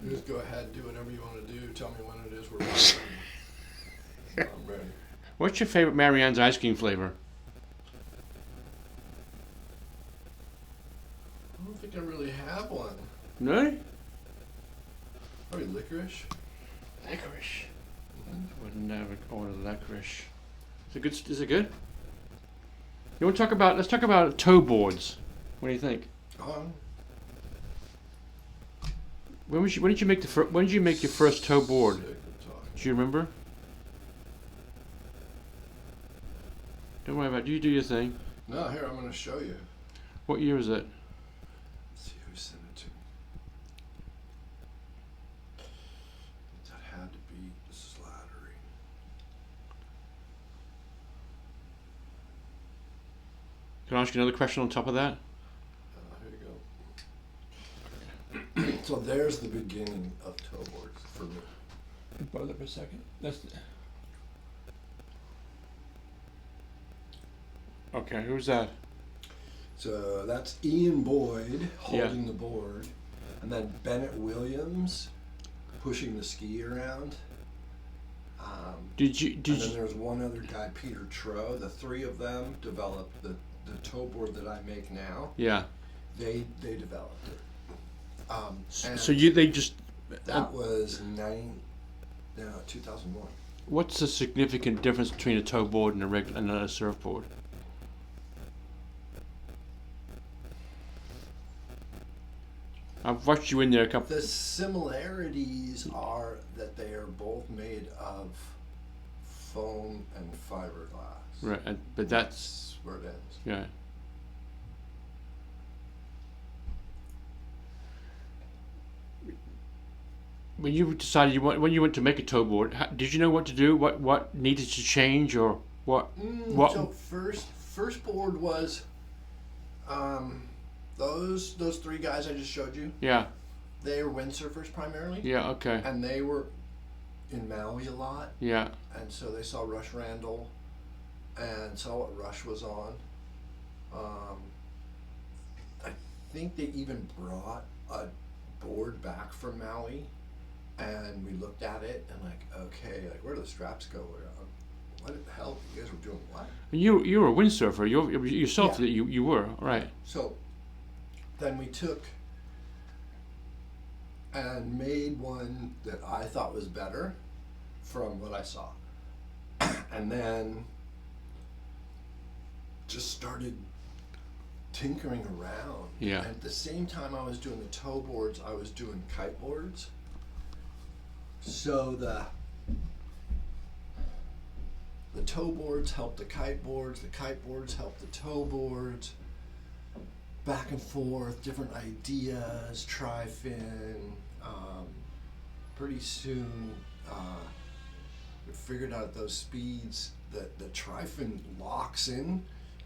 You just go ahead, do whatever you want to do. Tell me when it is we're ready. I'm ready. What's your favorite Marianne's ice cream flavor? I don't think I really have one. No? Probably licorice. Licorice. I would never order licorice. Is it good? Is it good? You want to talk about? Let's talk about tow boards. What do you think? When did you make when did you make your first tow board? Do you remember? Don't worry about it. You do your thing. No, here, I'm going to show you. What year is it? Let's see who sent it to me. That had to be Slattery. Can I ask you another question on top of that? Here you go. So there's the beginning of tow boards for me. Borrow that for a second. Okay, who's that? So that's Ian Boyd holding the board, and then Bennett Williams pushing the ski around. And then there's one other guy, Peter Trow. The three of them developed the tow board that I make now. Yeah. They developed it. That was 2001. What's the significant difference between a tow board and a surfboard? I've watched you in there a couple. The similarities are that they are both made of foam and fiberglass. Right, but that's where it ends. Yeah. When you decided when you went to make a tow board, did you know what to do? What needed to change, or what? So first board was those three guys I just showed you. Yeah. They were windsurfers primarily. Yeah. Okay. And they were in Maui a lot. Yeah. And so they saw Rush Randall, and saw what Rush was on. I think they even brought a board back from Maui. And we looked at it and okay, where do the straps go? What the hell? You guys were doing what? You were a windsurfer. You yourself. Yeah. You were right. So then we took and made one that I thought was better from what I saw, and then just started tinkering around. Yeah. And at the same time I was doing the tow boards, I was doing kite boards. So the tow boards help the kite boards help the tow boards, back and forth, different ideas, tri-fin. Pretty soon we figured out those speeds that the tri-fin locks in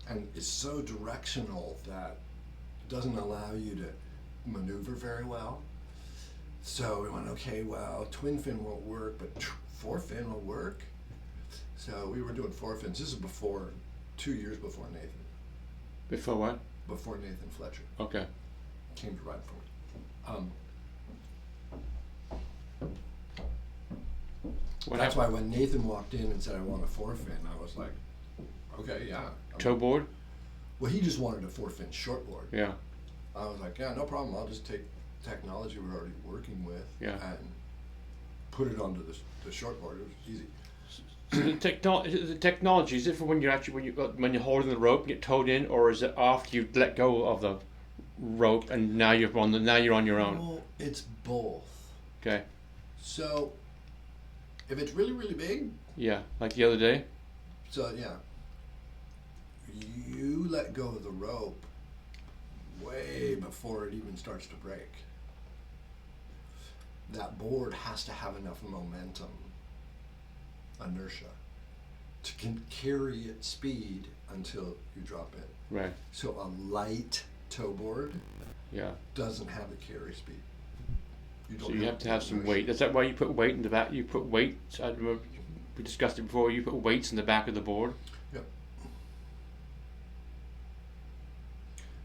and is so directional that it doesn't allow you to maneuver very well. So we went, okay, well, twin fin won't work, but four fin will work. So we were doing four fins. This is 2 years before Nathan. Before what? Before Nathan Fletcher. Okay. Came to ride for me. That's why when Nathan walked in and said, I want a four fin, I was like, okay, yeah. Tow board? Well, he just wanted a four fin shortboard. Yeah. I was like, yeah, no problem. I'll just take technology we're already working with and put it onto the shortboard. It was easy. So the technology, is it for when you're holding the rope and get towed in, or is it after you let go of the rope and now you're on your own? Well, it's both. Okay. So if it's really, really big. Yeah, like the other day. So yeah, you let go of the rope way before it even starts to break. That board has to have enough momentum, inertia, to carry its speed until you drop it. Right. So a light tow board doesn't have the carry speed. You have to have some weight. Is that why you put weight in the back? You put weights. I remember we discussed it before. You put weights in the back of the board. Yep.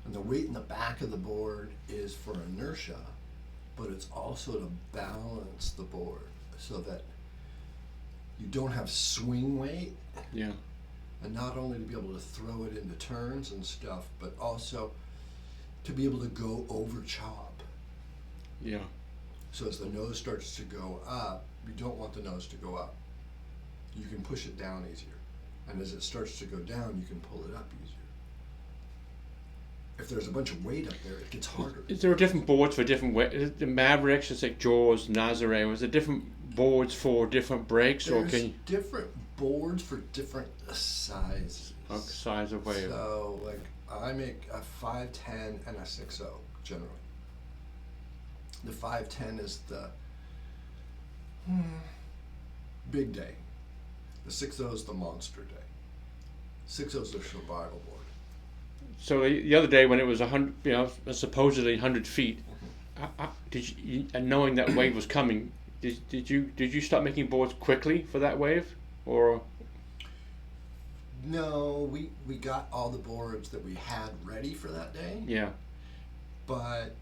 And the weight in the back of the board is for inertia, but it's also to balance the board so that you don't have swing weight. Yeah. And not only to be able to throw it into turns and stuff, but also to be able to go over chop. Yeah. So as the nose starts to go up, you don't want the nose to go up. You can push it down easier. And as it starts to go down, you can pull it up easier. If there's a bunch of weight up there, it gets harder. Is there different boards for different weight? Is it the Mavericks, it's like Jaws, Nazare? Was there different boards for different breaks? There's or can you... different boards for different sizes. size of wave? So, like, I make a 510 and a 6.0 generally. The 510 is the big day. The 6.0 is the monster day. 6.0 is the survival board. So the other day when it was 100, supposedly 100 feet, did you, and knowing that wave was coming, did you start making boards quickly for that wave, or? No, we got all the boards that we had ready for that day. Yeah. But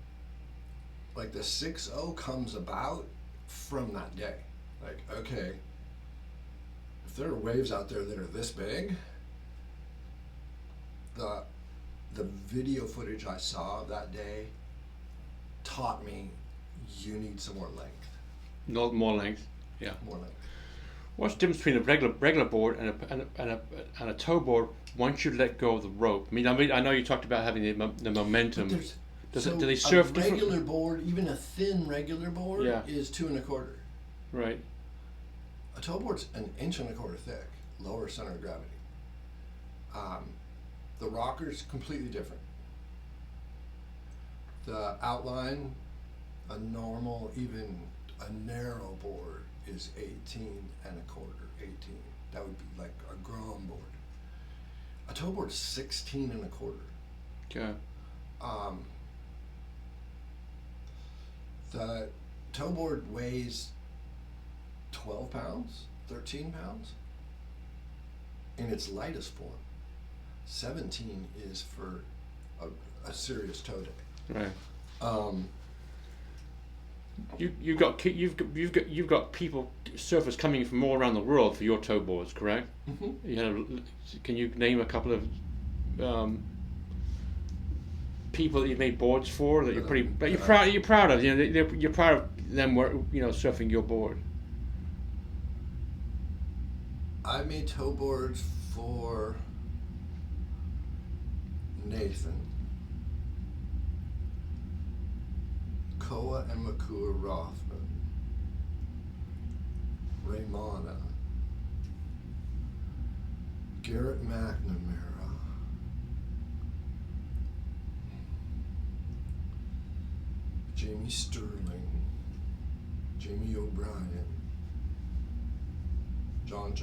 like the 6.0 comes about from that day. Like, okay, if there are waves out there that are this big, the video footage I saw that day taught me you need some more length. Not more length. Yeah. More length. What's the difference between a regular board and a tow board once you let go of the rope? I mean, I know you talked about having the momentum. Do they surf a regular board, even a thin regular board, is 2 1/4. Right. A tow board's 1 1/4 inches thick, lower center of gravity. The rocker's completely different. The outline, a normal, even a narrow board is 18 1/4, 18. That would be like a Grom board. A tow board is 16 1/4. Okay. The tow board weighs 12 pounds, 13 pounds in its lightest form. 17 is for a serious tow day. Right. You've got people, surfers coming from all around the world for your tow boards, correct? Mm-hmm. Can you name a couple of people that you've made boards for that you're proud of? You're proud of them, surfing your board. I made tow boards for Nathan, Koa and Makua Rothman, Raymana, Garrett McNamara, Jamie Sterling, Jamie O'Brien, John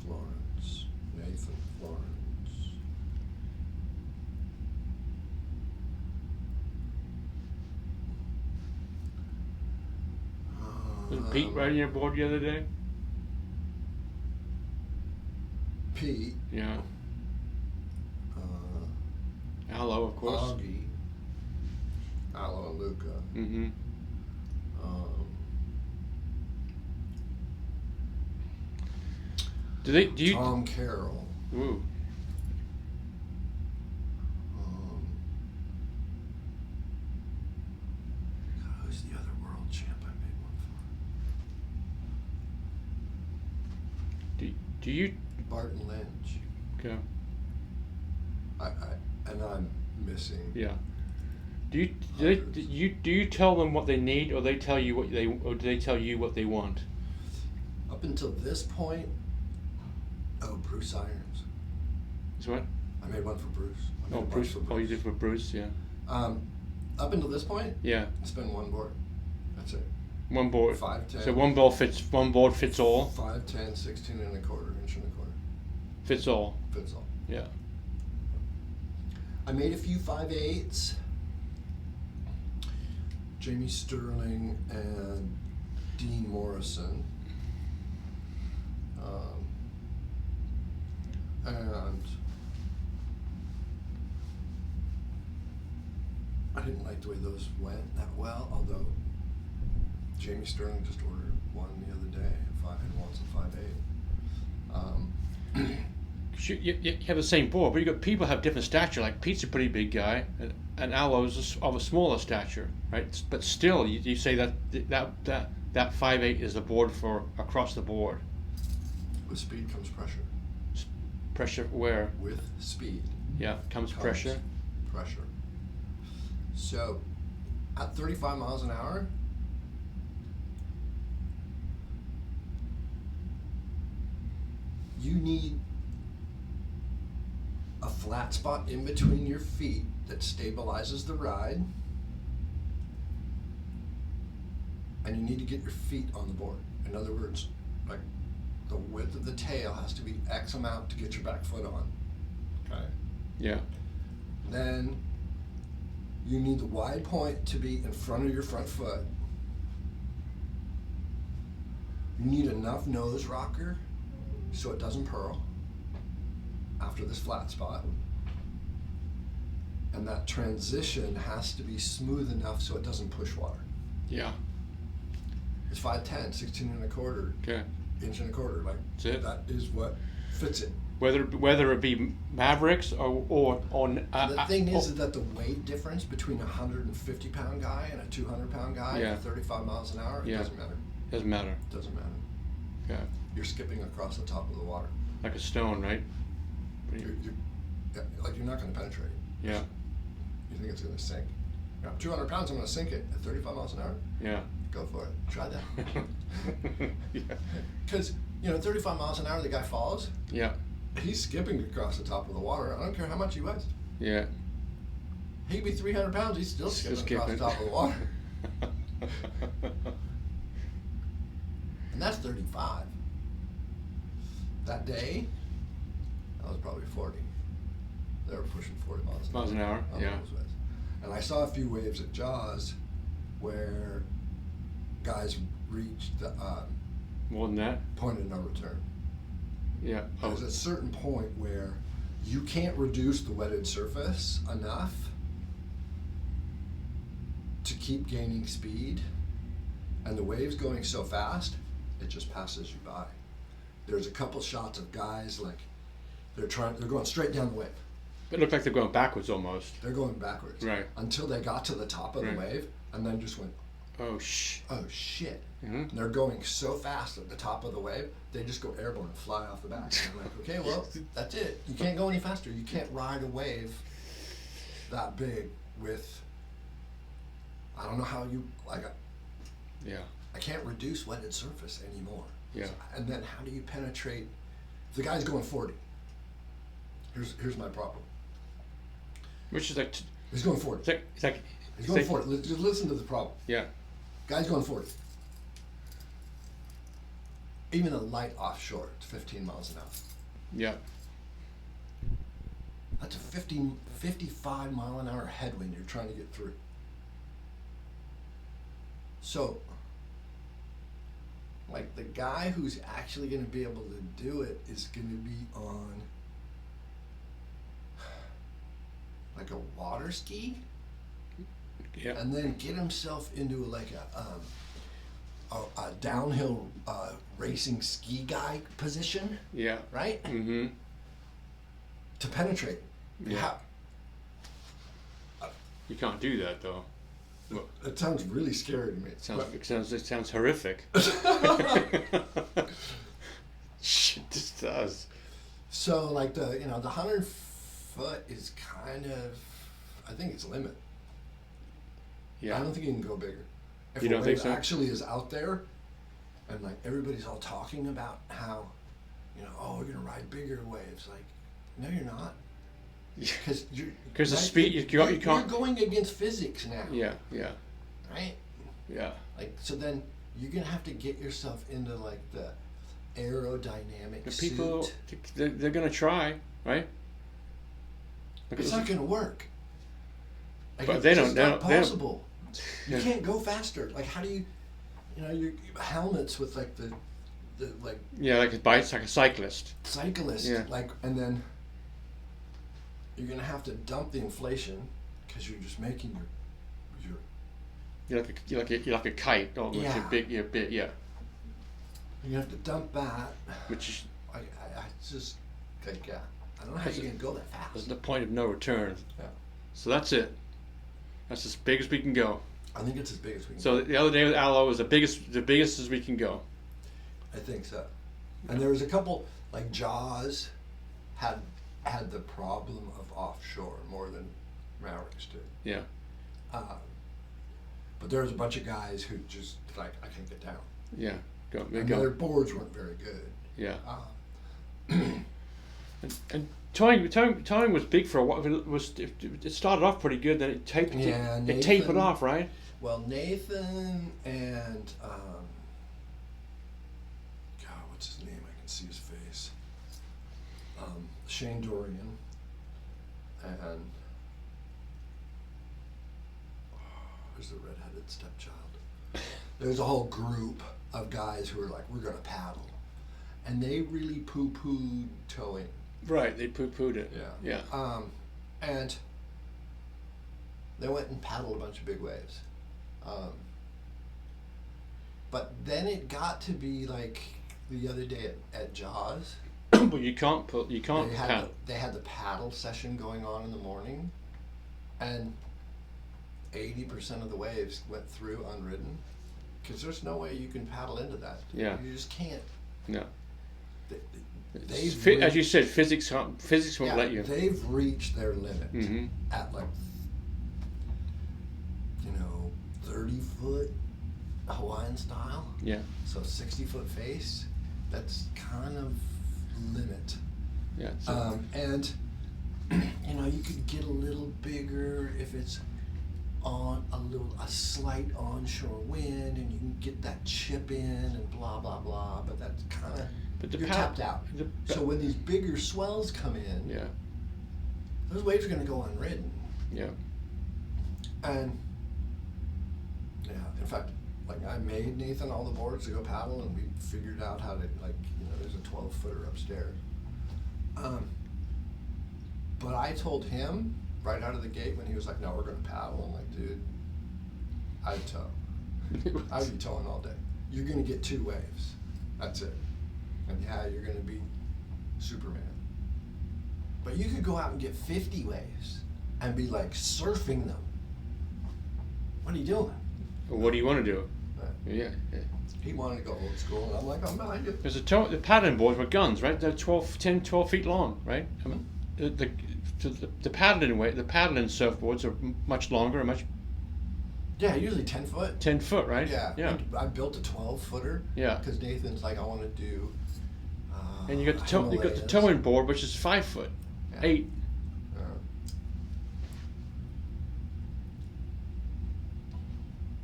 Florence, Nathan Florence. Was Pete riding your board the other day? Pete. Yeah. Aloe, of course. Augie. Aloe and Luca. Mm-hmm. Do you? Tom Carroll. Ooh. Who's the other world champ I made one for? Do you? Barton Lynch. Okay. And I'm missing. Yeah. Do you tell them what they need, or do they tell you what they want? Up until this point, Bruce Irons. Is what? I made one for Bruce. Bruce. Oh, you did for Bruce, yeah. Up until this point, yeah, it's been one board. That's it. One board. 5'10". So one board fits all. 5'10", 16 1/4, inch and a quarter. Fits all. Fits all. Yeah. I made a few 5/8s. Jamie Sterling and Dean Morrison. And I didn't like the way those went that well, although Jamie Sterling just ordered one the other day. He wants a 5'8". You have the same board, but people have different stature. Like Pete's a pretty big guy, and Alo's of a smaller stature, right? But still, you say that 5'8" is the board for across the board. With speed comes pressure. Pressure where? With speed. Yeah, comes pressure. Pressure. So, at 35 miles an hour, you need a flat spot in between your feet that stabilizes the ride, and you need to get your feet on the board. In other words, like the width of the tail has to be X amount to get your back foot on. Okay. Yeah. Then you need the wide point to be in front of your front foot. You need enough nose rocker so it doesn't purl after this flat spot. And that transition has to be smooth enough so it doesn't push water. Yeah. It's 5'10", 16 and a quarter, Okay. inch and a quarter. Like That's it. That is what fits it. Whether it be Mavericks or The thing is that the weight difference between a 150-pound guy and a 200-pound guy at 35 miles an hour, it doesn't matter. Doesn't matter. Doesn't matter. Yeah. You're skipping across the top of the water. Like a stone, right? You're not going to penetrate. Yeah. You think it's going to sink. 200 pounds, I'm going to sink it at 35 miles an hour. Yeah. Go for it. Try that. Yeah. Because, 35 miles an hour, the guy falls. Yeah. He's skipping across the top of the water. I don't care how much he weighs. Yeah. He could be 300 pounds. He's still skipping across the top of the water. And that's 35. That day, I was probably 40. They were pushing 40 miles an hour. on Yeah. those waves. And I saw a few waves at Jaws where guys reached the More than that. point of no return. Yeah. There's a certain point where you can't reduce the wetted surface enough to keep gaining speed, and the wave's going so fast, it just passes you by. There's a couple shots of guys like they're going straight down the wave. It looked like they're going backwards almost. They're going backwards. Right. Until they got to the top of the wave, and then just went, Oh shit. Mm-hmm. And they're going so fast at the top of the wave, they just go airborne and fly off the back. And I'm like, okay, well, that's it. You can't go any faster. You can't ride a wave that big with, I don't know how you, I can't reduce wetted surface anymore. Yeah. And then how do you penetrate? If the guy's going 40, here's my problem. Which is like... He's going 40. He's going 40. Just listen to the problem. Yeah. Guy's going 40. Even a light offshore, it's 15 miles an hour. Yeah. That's a 55 mile an hour headwind you're trying to get through. So, like the guy who's actually going to be able to do it is going to be on like a water ski. Yeah. And then get himself into like a downhill racing ski guy position. Yeah. Right? Mm-hmm. To penetrate. Yeah. You can't do that though. It sounds really scary to me. It sounds horrific. Shit, this does. So like the 100 foot is kind of, I think it's limit. Yeah. I don't think you can go bigger. If You don't think so? Actually is out there, and like everybody's all talking about how, we're gonna ride bigger waves. Like, no, you're not. Because the speed you can't. You're going against physics now. Yeah. Yeah. Right. Yeah. Like so, then you're gonna have to get yourself into like the aerodynamic People, suit. they're gonna try, right? It's not gonna work. Like, But it's they just don't. not possible. You can't go faster. Like, how do you, your helmets with like the like. Yeah, like a cyclist. Cyclist. Yeah. Like, and then you're gonna have to dump the inflation because you're just making your You're like a kite. Oh, Yeah. you're big, yeah. You have to dump that. Which is I just think, yeah. I don't know how you're going to go that that's fast. the point of no return. Yeah. So that's it. That's as big as we can go. I think it's as big as we can So go. the other day with Aloe was the biggest as we can go. I think so. And there was a couple, like Jaws had the problem of offshore more than Mavericks did. Yeah. But there was a bunch of guys who just, like, I can't get down. Yeah. Go. And their boards weren't very good. Yeah. And towing was big for a while. It started off pretty good, then it tapered off, right? Well, Nathan and God, what's his name? I can see his face. Shane Dorian and who's the redheaded stepchild? There's a whole group of guys who are like, we're gonna paddle, and they really poo-pooed towing. Right, they poo-pooed it. Yeah. Yeah. And they went and paddled a bunch of big waves. But then it got to be like the other day at Jaws. But you can't paddle. They had the paddle session going on in the morning, and 80% of the waves went through unridden, because there's no way you can paddle into that. Yeah. You just can't. No. As you said, physics won't let you. They've reached their limit Mm-hmm. at, like, 30-foot Hawaiian style. Yeah. So 60-foot face. That's kind of limit. Yeah. And you could get a little bigger if it's on a slight onshore wind, and you can get that chip in and blah blah blah. But that's kind of you're tapped out. So when these bigger swells come in, yeah, those waves are going to go unridden. Yeah. And yeah, in fact, like, I made Nathan all the boards to go paddle, and we figured out how to, like, there's a 12-footer upstairs. But I told him right out of the gate when he was like, no, we're going to paddle. I'm like, dude, I'd tow. I'd be towing all day. You're going to get 2 waves. That's it. And yeah, you're going to be Superman. But you could go out and get 50 waves and be, like, surfing them. What are you doing? Well, what do you want to do? Right. Yeah. He wanted to go old school, and I'm like, I'm behind you. Because the paddling boards were guns, right? They're 10, 12 feet long, right? I mean, the paddling surfboards are much longer, Yeah, usually 10 foot. 10 foot, right? Yeah. Yeah. I built a 12-footer. Yeah. Because Nathan's like, I want to do. And you got the towing board, which is 5 foot, Yeah. 8.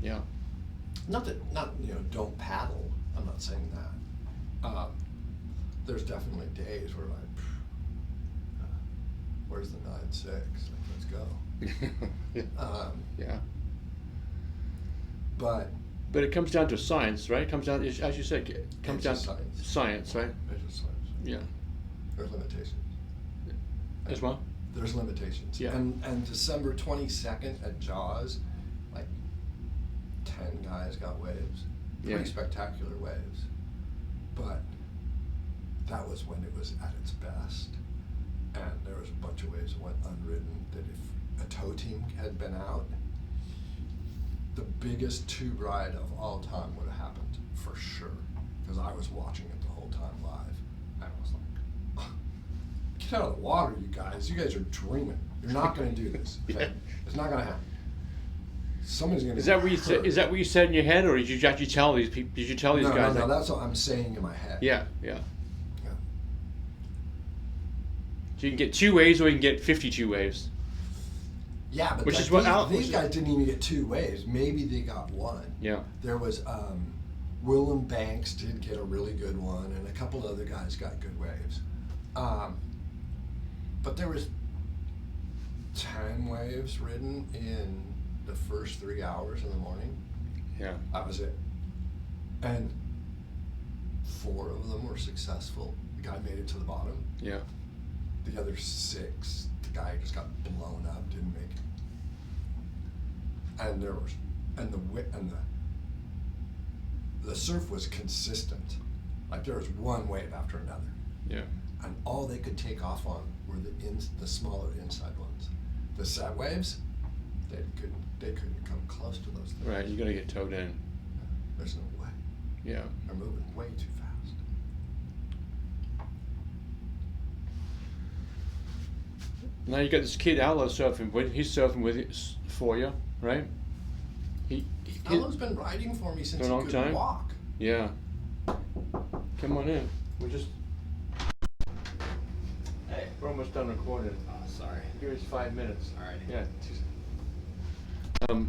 Yeah. Not don't paddle. I'm not saying that. There's definitely days where, like, where's the 9.6? Like, let's go. Yeah. But it comes down to science, right? It comes down, as you said, it comes down to science, right? it's just science. Yeah. There's limitations. As well? There's limitations. Yeah. And December 22nd at Jaws, like, 10 guys got waves. Pretty spectacular waves. But that was when it was at its best. And there was a bunch of waves that went unridden that if a tow team had been out, the biggest tube ride of all time would have happened, for sure. Because I was watching it the whole time live. And I was like, get out of the water, you guys. You guys are dreaming. You're not going to do this. Okay? Yeah. It's not going to happen. Somebody's going to Is that what you said in your head, or did you actually tell these people? Did you tell these guys? No, that's what I'm saying in my head. Yeah. Yeah. So you can get 2 waves, or you can get 52 waves. Yeah, but Which is what these guys didn't even get 2 waves. Maybe they got 1. Yeah. There was Willem Banks did get a really good one, and a couple other guys got good waves. But there was 10 waves ridden in the first 3 hours in the morning. Yeah. That was it. And 4 of them were successful. The guy made it to the bottom. Yeah. The other 6, the guy just got blown up, didn't make it. And there was and the surf was consistent. Like there was one wave after another. Yeah. And all they could take off on were the smaller inside ones. The set waves, they couldn't come close to those things. Right, you gotta get towed in. There's no way. Yeah. They're moving way too fast. Now you got this kid Allo surfing with. He's surfing with you, for you, right? Allo's been riding for me since For a he long could time? walk. Yeah. Come on in. Hey. We're almost done recording. Oh, sorry. Give us 5 minutes. All right. Yeah. What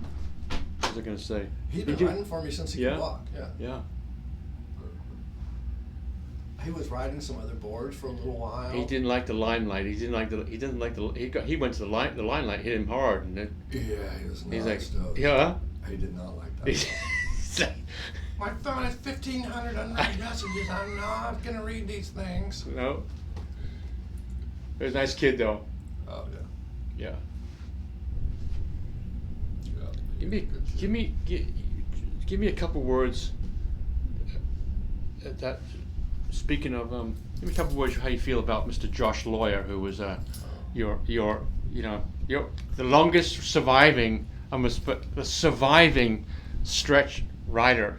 was I gonna say? He's been riding for me since he could walk. Yeah. Yeah. He was riding some other boards for a little while. He didn't like the limelight. He went to the limelight hit him hard, and then Yeah, he was not he's like, stoked. yeah. He did not like that. My phone has 1,500 unread messages. I'm not gonna read these things. No. He was a nice kid though. Oh yeah. Yeah. Give me a couple words. Speaking of, give me a couple words how you feel about Mr. Josh Lawyer, who was the longest surviving, I must put the surviving stretch rider.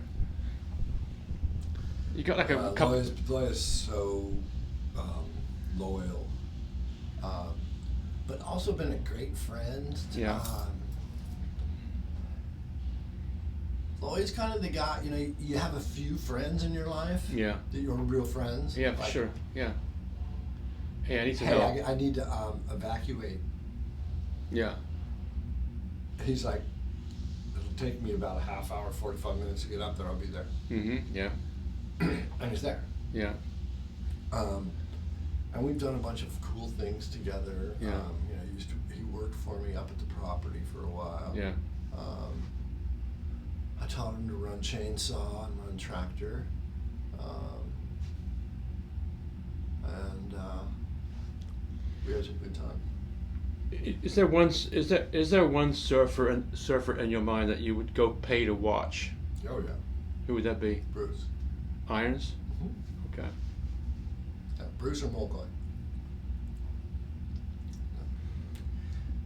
You got like a couple. Lawyer's so loyal, but also been a great friend. Yeah. Lloyd's kind of the guy, you have a few friends in your life. Yeah. That you're real friends. Yeah, for sure. Yeah. Hey, I need some Hey, help. I need to evacuate. Yeah. He's like, it'll take me about a half hour, 45 minutes to get up there. I'll be there. Mm-hmm. Yeah. And he's there. Yeah. And we've done a bunch of cool things together. Yeah. He worked for me up at the property for a while. Yeah. I taught him to run chainsaw and run tractor, and we had a good time. Is there one surfer in your mind that you would go pay to watch? Oh yeah. Who would that be? Bruce. Irons? Mm-hmm. Okay. Yeah, Bruce or Molkoy.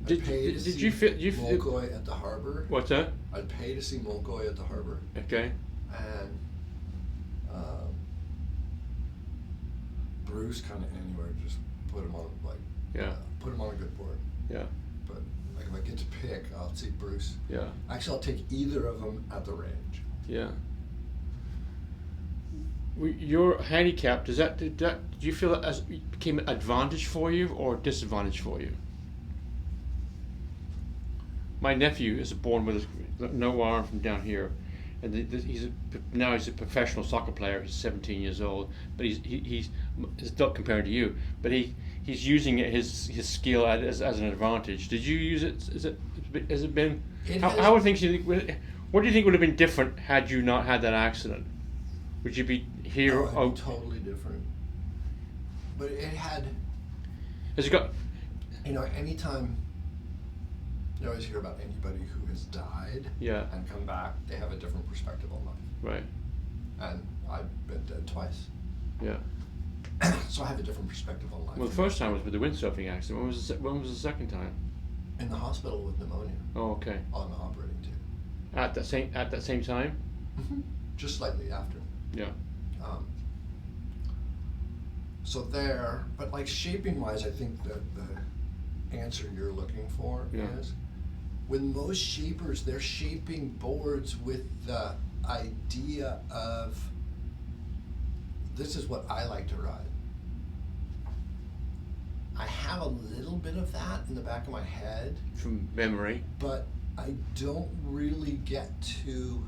Did you feel Molkoy at the harbor? What's that? I'd pay to see Molkoy at the harbor. Okay. And Bruce kind of anywhere, just put him on put him on a good board. Yeah. But like if I get to pick, I'll see Bruce. Yeah. Actually, I'll take either of them at the range. Yeah. Your handicap, did you feel that as became an advantage for you or disadvantage for you? My nephew is born with no arm from down here, and he's a professional soccer player. He's 17 years old, but he's not compared to you, but he's using his skill as an advantage. Did you use it? Has it been? How would things? What do you think would have been different had you not had that accident? Would you be here? Oh, it'd be totally different. But it had. Has it got? Anytime. You always hear about anybody who has died and come back, they have a different perspective on life. Right. And I've been dead twice. Yeah. So I have a different perspective on life. Well, the first time was with the windsurfing accident. When was the second time? In the hospital with pneumonia. Oh, okay. On the operating table. At that same time? Mm-hmm. Just slightly after. Yeah. So there, but like shaping wise, I think that the answer you're looking for is, with most shapers, they're shaping boards with the idea of, this is what I like to ride. I have a little bit of that in the back of my head. From memory. But I don't really get to,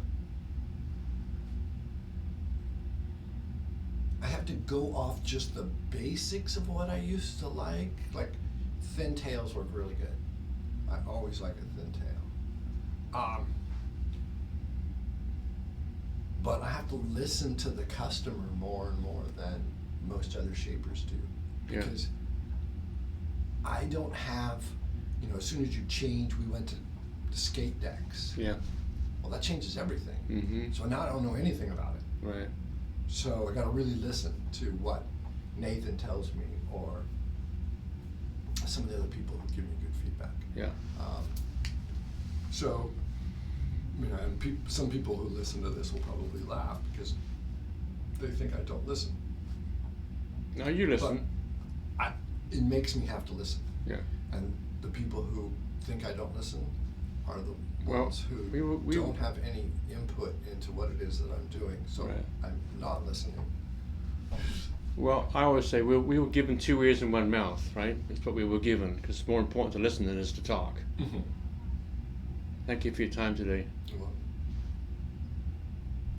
I have to go off just the basics of what I used to like. Like thin tails work really good. I always like a thin tail. But I have to listen to the customer more and more than most other shapers do. Because I don't have, as soon as you change, we went to the skate decks. Yeah. Well, that changes everything. Mm-hmm. So now I don't know anything about it. Right. So I got to really listen to what Nathan tells me, or some of the other people who give me good feedback. Yeah. So, you know, and some people who listen to this will probably laugh because they think I don't listen. No, you listen. But it makes me have to listen. Yeah. And the people who think I don't listen are the Well, ones who we don't have any input into what it is that I'm doing. So Right. I'm not listening. Well, I always say we were given 2 ears and 1 mouth, right? That's what we were given, because it's more important to listen than it is to talk. Mm-hmm. Thank you for your time today. You're welcome.